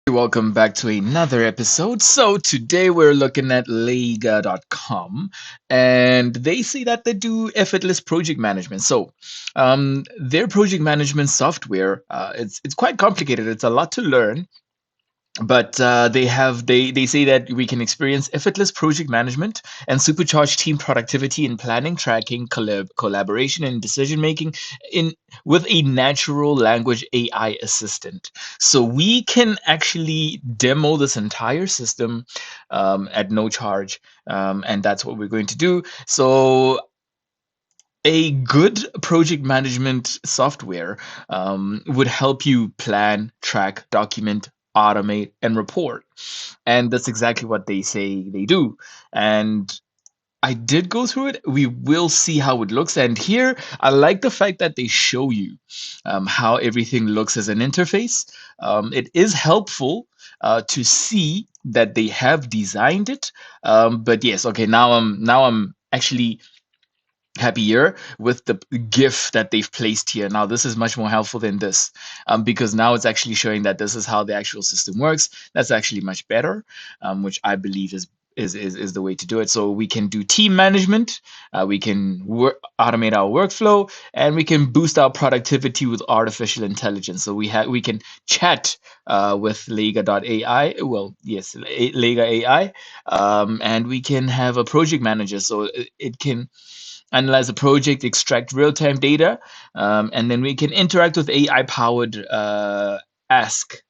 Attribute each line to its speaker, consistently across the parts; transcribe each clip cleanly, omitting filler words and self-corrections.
Speaker 1: Welcome back to another episode. So today we're looking at Lega.com, and they say that they do effortless project management. So their project management software, it's quite complicated. It's a lot to learn, but they say that we can experience effortless project management and supercharge team productivity in planning, tracking, collaboration, and decision making in with a natural language AI assistant. So we can actually demo this entire system at no charge, and that's what we're going to do. So a good project management software would help you plan, track, document, automate, and report. And that's exactly what they say they do. And I did go through it. We will see how it looks. And here, I like the fact that they show you how everything looks as an interface. It is helpful to see that they have designed it. But yes, okay, now I'm actually happier with the GIF that they've placed here. Now, this is much more helpful than this because now it's actually showing that this is how the actual system works. That's actually much better, which I believe is the way to do it. So we can do team management, we can automate our workflow, and we can boost our productivity with artificial intelligence. So we can chat with Lega.ai. Well, yes, Lega AI, and we can have a project manager. So it can analyze a project, extract real-time data, and then we can interact with AI-powered Ask.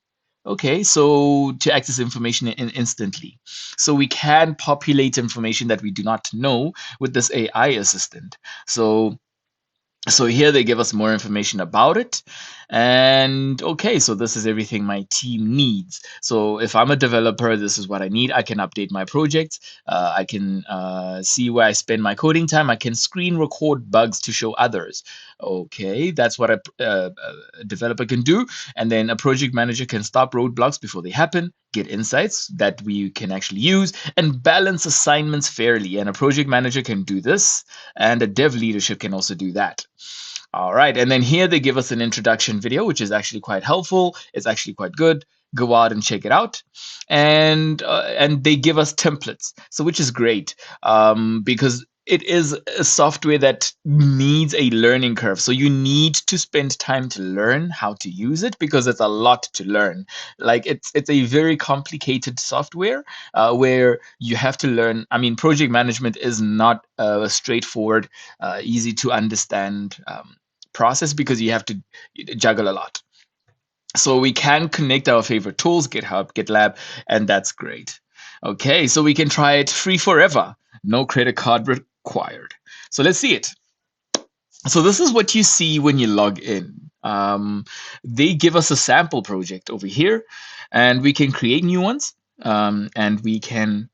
Speaker 1: Okay, so to access information instantly. So we can populate information that we do not know with this AI assistant. So here they give us more information about it. And okay, so this is everything my team needs. So if I'm a developer, this is what I need. I can update my project. I can see where I spend my coding time. I can screen record bugs to show others. Okay, that's what a developer can do. And then a project manager can stop roadblocks before they happen, get insights that we can actually use, and balance assignments fairly. And a project manager can do this, and a dev leadership can also do that. All right, and then here they give us an introduction video, which is actually quite helpful. It's actually quite good. Go out and check it out, and they give us templates, so which is great because it is a software that needs a learning curve. So you need to spend time to learn how to use it because it's a lot to learn. Like it's a very complicated software where you have to learn. I mean, project management is not a straightforward, easy to understand process because you have to juggle a lot. So we can connect our favorite tools, GitHub, GitLab, and that's great. Okay, so we can try it free forever. No credit card required. So let's see it. So this is what you see when you log in. They give us a sample project over here, and we can create new ones, and we can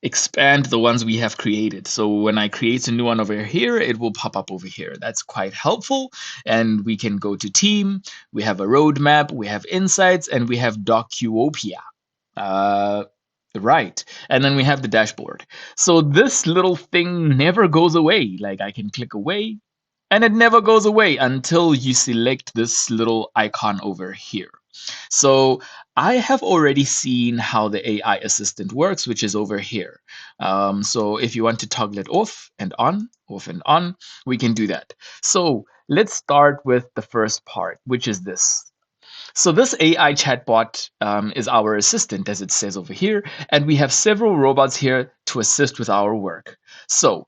Speaker 1: expand the ones we have created. So when I create a new one over here, it will pop up over here. That's quite helpful. And we can go to team, we have a roadmap, we have insights, and we have Docuopia. Uh, right. And then we have the dashboard. So this little thing never goes away. Like I can click away, and it never goes away until you select this little icon over here. So I have already seen how the AI assistant works, which is over here. So if you want to toggle it off and on, we can do that. So let's start with the first part, which is this. So this AI chatbot is our assistant, as it says over here, and we have several robots here to assist with our work. So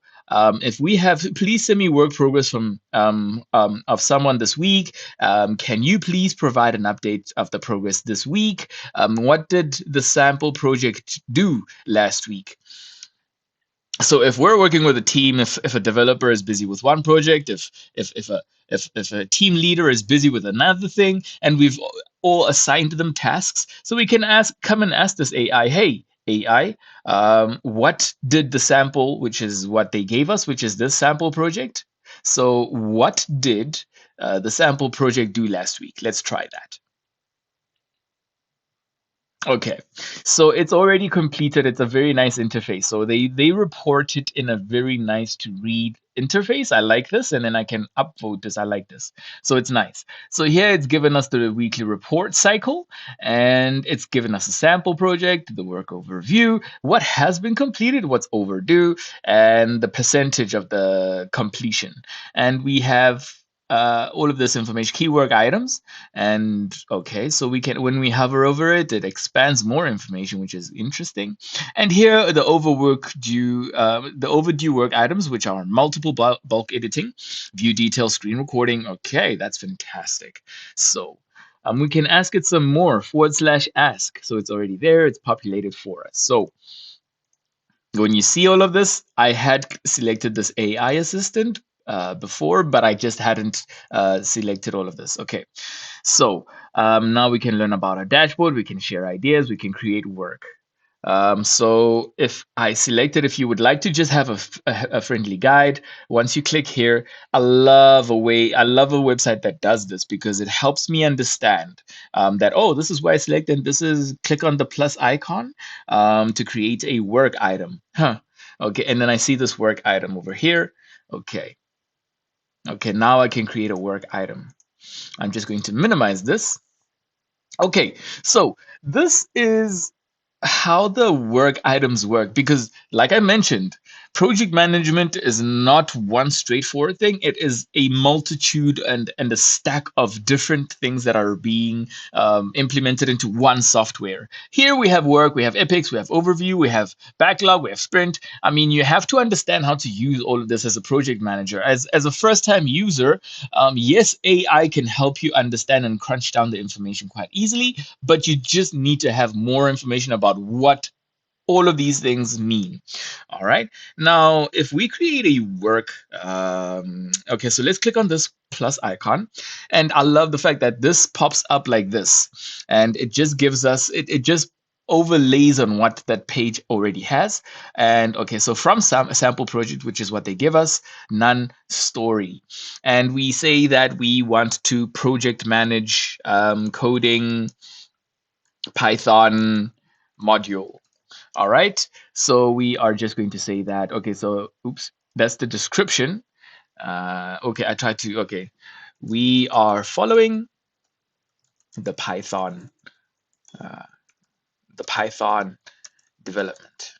Speaker 1: if we have, please send me work progress from of someone this week. Can you please provide an update of the progress this week? What did the sample project do last week? So if we're working with a team, if a developer is busy with one project, if a team leader is busy with another thing, and we've all assigned them tasks, so we can come and ask this AI, hey, AI, what did the sample, which is what they gave us, which is this sample project? So what did the sample project do last week? Let's try that. Okay, so it's already completed. It's a very nice interface. So they report it in a very nice to read interface. I like this, and then I can upvote this. I like this. So it's nice. So here it's given us the weekly report cycle, and it's given us a sample project, the work overview, what has been completed, what's overdue, and the percentage of the completion. And we have all of this information, keyword items, and okay, so we can, when we hover over it, it expands more information, which is interesting. And here are the overdue work items, which are multiple bulk editing, view detail, screen recording. Okay, that's fantastic. So we can ask it some more, /ask. So it's already there, it's populated for us. So when you see all of this, I had selected this AI assistant before, but I just hadn't selected all of this. Okay, so now we can learn about our dashboard, we can share ideas, we can create work. So if I selected, if you would like to just have a friendly guide, once you click here, I love a website that does this because it helps me understand that, oh, this is where I select, and this is click on the plus icon to create a work item. Huh. Okay, and then I see this work item over here. Okay. Okay, now I can create a work item. I'm just going to minimize this. Okay, so this is how the work items work, because like I mentioned, project management is not one straightforward thing. It is a multitude and a stack of different things that are being implemented into one software. Here we have work, we have epics, we have overview, we have backlog, we have sprint. I mean, you have to understand how to use all of this as a project manager. As a first time user, yes, AI can help you understand and crunch down the information quite easily, but you just need to have more information about what all of these things mean. All right. Now, if we create a work, okay, so let's click on this plus icon. And I love the fact that this pops up like this. And it just gives us, it just overlays on what that page already has. And okay, so from sample project, which is what they give us, none story. And we say that we want to project manage coding Python module. All right. So we are just going to say that. Okay. So, oops, that's the description. Okay. I tried to. Okay. We are following the Python, uh, the Python development.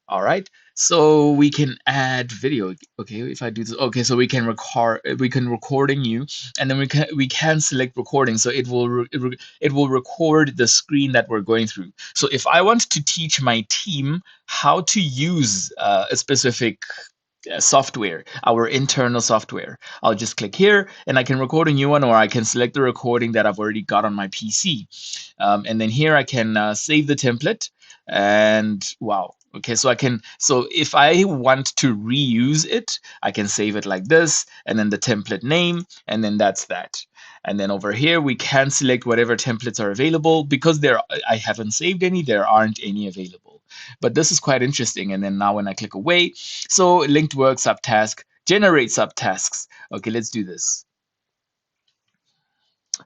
Speaker 1: All right. So we can add video. Okay, if I do this, okay, so we can recording you, and then we can select recording. So it will record the screen that we're going through. So if I want to teach my team how to use a specific software, our internal software, I'll just click here and I can record a new one, or I can select the recording that I've already got on my PC. And then here I can save the template, and wow. Okay, so so if I want to reuse it, I can save it like this, and then the template name, and then that's that. And then over here, we can select whatever templates are available. Because I haven't saved any, there aren't any available. But this is quite interesting. And then now when I click away, so linked work subtask, generate subtasks. Okay, let's do this.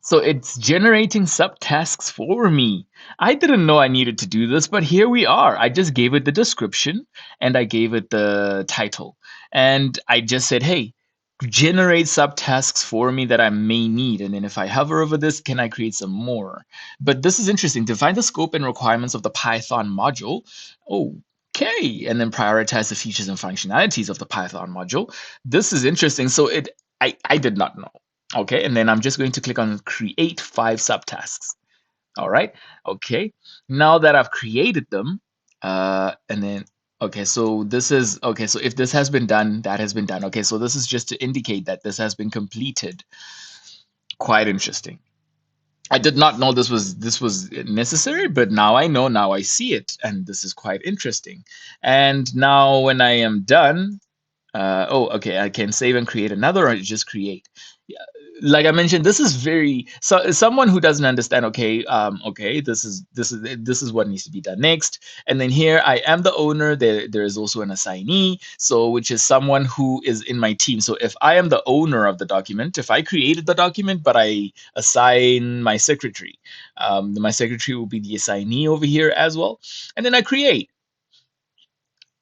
Speaker 1: So it's generating subtasks for me. I didn't know I needed to do this, but here we are. I just gave it the description and I gave it the title. And I just said, hey, generate subtasks for me that I may need. And then if I hover over this, can I create some more? But this is interesting. Define the scope and requirements of the Python module. Okay. And then prioritize the features and functionalities of the Python module. This is interesting. So I did not know. Okay, and then I'm just going to click on create 5 subtasks. All right. Okay. Now that I've created them, and then okay, so this is okay. So if this has been done, that has been done. Okay, so this is just to indicate that this has been completed. Quite interesting. I did not know this was necessary, but now I know. Now I see it, and this is quite interesting. And now when I am done, oh, okay, I can save and create another, or just create. Yeah, like I mentioned, this is very so someone who doesn't understand. Okay, okay, this is what needs to be done next. And then here I am the owner. There is also an assignee, so which is someone who is in my team. So if I am the owner of the document, if I created the document, but I assign my secretary, my secretary will be the assignee over here as well. And then I create.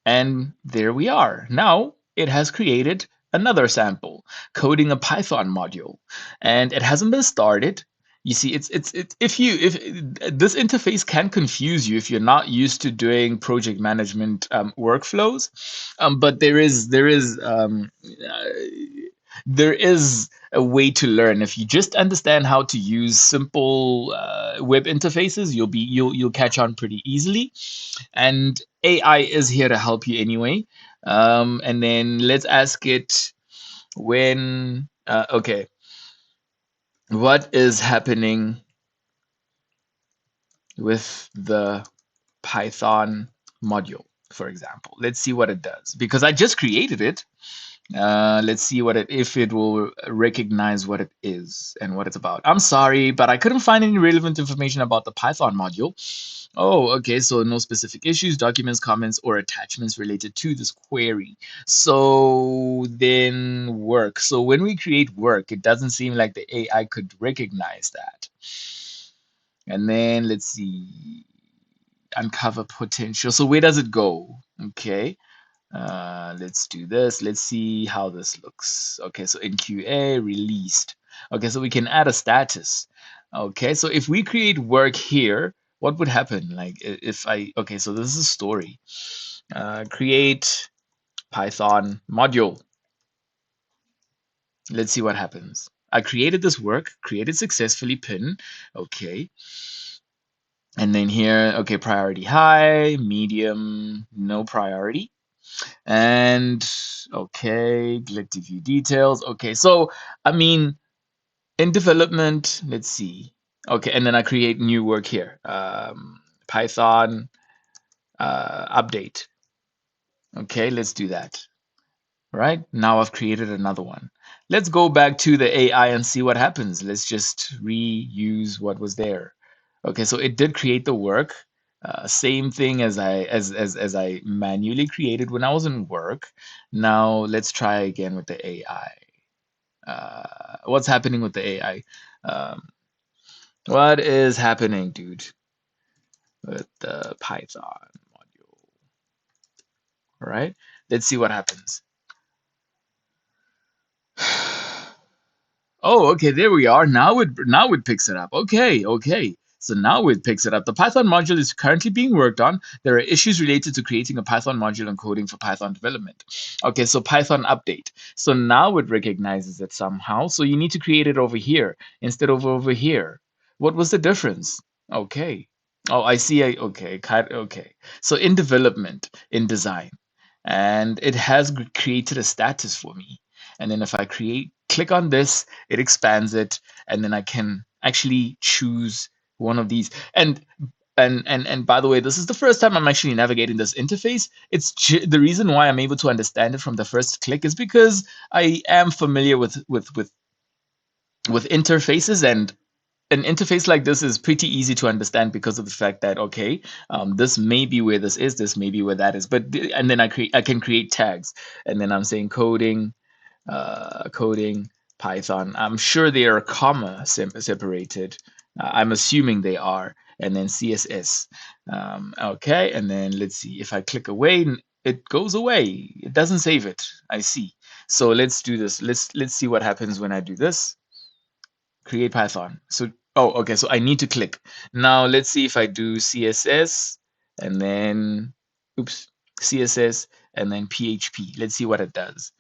Speaker 1: And there we are. Now it has created another sample, coding a Python module, and it hasn't been started. You see, it's if this interface can confuse you if you're not used to doing project management workflows, but uh, there is a way to learn. If you just understand how to use simple web interfaces, you'll catch on pretty easily, and AI is here to help you anyway. And then let's ask it when, okay, what is happening with the Python module, for example. Let's see what it does because I just created it. Let's see what it if it will recognize what it is and what it's about. I'm sorry, but I couldn't find any relevant information about the Python module. Oh, okay. So no specific issues, documents, comments, or attachments related to this query. So then work. So when we create work, it doesn't seem like the AI could recognize that. And then let's see, uncover potential. So where does it go? Okay. Let's do this. Let's see how this looks. Okay, so in QA, released. Okay, so we can add a status. Okay, so if we create work here, what would happen? Like if I, okay, so this is a story. Create Python module. Let's see what happens. I created this work, created successfully, pin. Okay. And then here, okay, priority high, medium, no priority. And okay, click to view details. Okay, so I mean, in development, let's see. Okay, and then I create new work here. Python update. Okay, let's do that. Right now, I've created another one. Let's go back to the AI and see what happens. Let's just reuse what was there. Okay, so it did create the work. Same thing as as I manually created when I was in work. Now let's try again with the AI. What's happening with the AI? Um, what is happening, dude, with the Python module? All right, let's see what happens. Oh, okay, there we are. Now it picks it up. Okay, okay. So now it picks it up. The Python module is currently being worked on. There are issues related to creating a Python module and coding for Python development. Okay, so Python update. So now it recognizes it somehow. So you need to create it over here instead of over here. What was the difference? Okay. Oh, I see. Okay, okay. So in development, in design, and it has created a status for me. And then if I click on this, it expands it, and then I can actually choose one of these. And by the way, this is the first time I'm actually navigating this interface. The reason why I'm able to understand it from the first click is because I am familiar with interfaces, and an interface like this is pretty easy to understand because of the fact that okay, this may be where this may be where that is, and then I can create tags, and then I'm saying coding Python. I'm sure they are comma separated. I'm assuming they are, and then CSS. Okay, and then let's see if I click away, it goes away. It doesn't save it. I see. So let's do this. Let's see what happens when I do this. Create Python. So oh, okay. So I need to click. Now let's see if I do CSS and then oops, CSS and then PHP. Let's see what it does.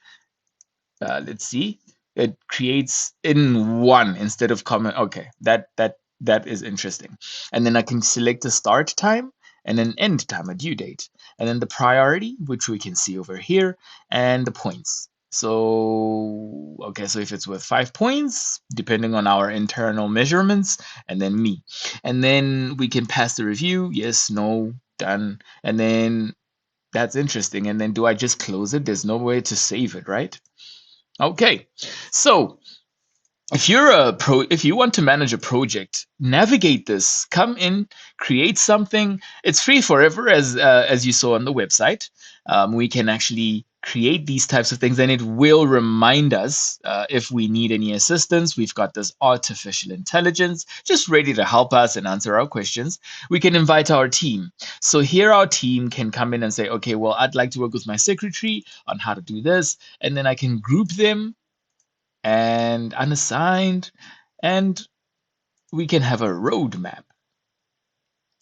Speaker 1: Let's see. It creates in one instead of comment. Okay, that is interesting. And then I can select the start time and then end time, a due date, and then the priority, which we can see over here, and the points. So okay, so if it's with 5 points, depending on our internal measurements, and then me, and then we can pass the review. Yes, no, done, and then that's interesting. And then do I just close it? There's no way to save it, right? Okay, so if you want to manage a project, navigate this, come in, create something. It's free forever, as you saw on the website. We can actually create these types of things, and it will remind us if we need any assistance. We've got this artificial intelligence just ready to help us and answer our questions. We can invite our team. So here our team can come in and say, okay, well, I'd like to work with my secretary on how to do this, and then I can group them and unassigned, and we can have a roadmap.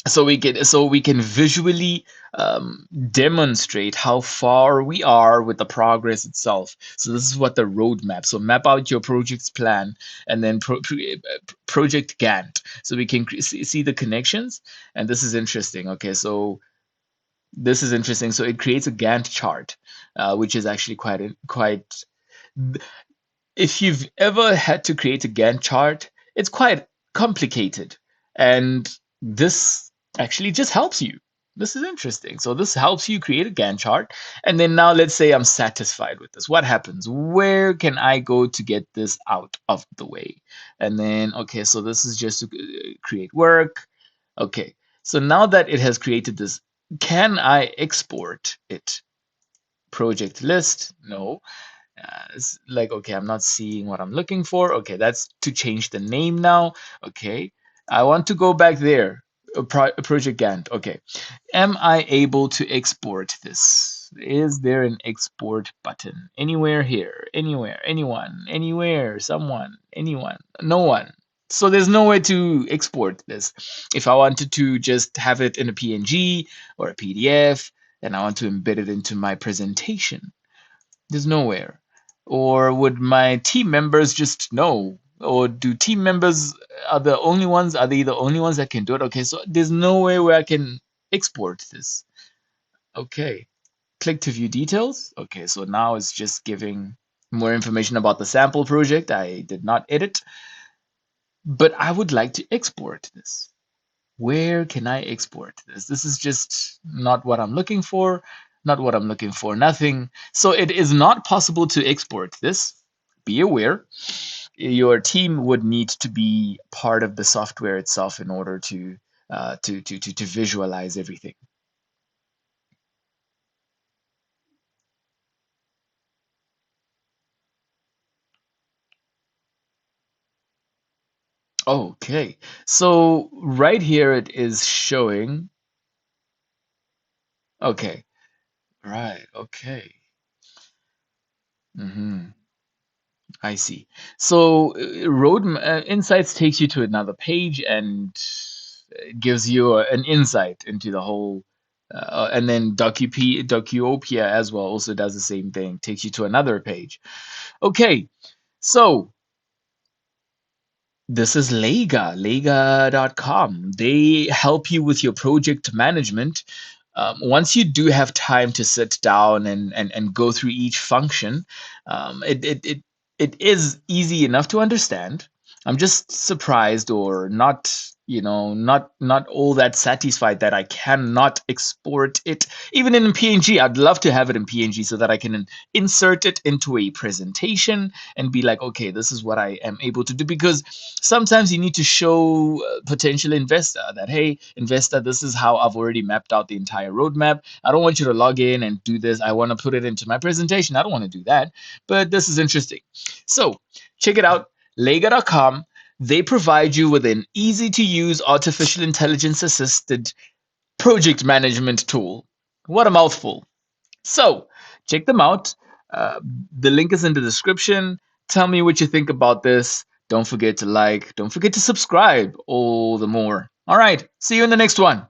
Speaker 1: So we can visually demonstrate how far we are with the progress itself. So this is what the roadmap. So map out your project's plan, and then project Gantt. So we can see the connections, and this is interesting. Okay, so this is interesting. So it creates a Gantt chart, which is actually quite if you've ever had to create a Gantt chart, it's quite complicated. And this actually just helps you. This is interesting. So this helps you create a Gantt chart. And then now let's say I'm satisfied with this. What happens? Where can I go to get this out of the way? And then, okay, so this is just to create work. Okay, so now that it has created this, can I export it? Project list? No. It's like, okay, I'm not seeing what I'm looking for. Okay, that's to change the name now. Okay, I want to go back there. Project Gantt. Okay, am I able to export this? Is there an export button anywhere here? Anywhere? Anyone? Anywhere? Someone? Anyone? No one. So there's no way to export this. If I wanted to just have it in a PNG or a PDF, and I want to embed it into my presentation, there's nowhere. Or would my team members just know? Or do team members are the only ones? Are they the only ones that can do it? Okay, so there's no way where I can export this. Okay, click to view details. Okay, so now it's just giving more information about the sample project. I did not edit, but I would like to export this. Where can I export this? This is just not what I'm looking for, not what I'm looking for, nothing. So it is not possible to export this. Be aware. Your team would need to be part of the software itself in order to visualize everything. Okay, so right here it is showing. Okay, right. Okay. hmm I see. So Road Insights takes you to another page and it gives you an insight into the whole. And then Docuopia as well also does the same thing, takes you to another page. Okay, so this is Lega.com. They help you with your project management. Once you do have time to sit down and go through each function, it is easy enough to understand. I'm just surprised or not, not all that satisfied that I cannot export it even in PNG. I'd love to have it in PNG so that I can insert it into a presentation and be like, okay, this is what I am able to do. Because sometimes you need to show potential investor that, hey, investor, this is how I've already mapped out the entire roadmap. I don't want you to log in and do this. I want to put it into my presentation. I don't want to do that, but this is interesting. So check it out, Lega.com. They provide you with an easy to use artificial intelligence assisted project management tool. What a mouthful. So check them out. Uh, the link is in the description. Tell me what you think about this. Don't forget to like, don't forget to subscribe, all the more. All right, see you in the next one.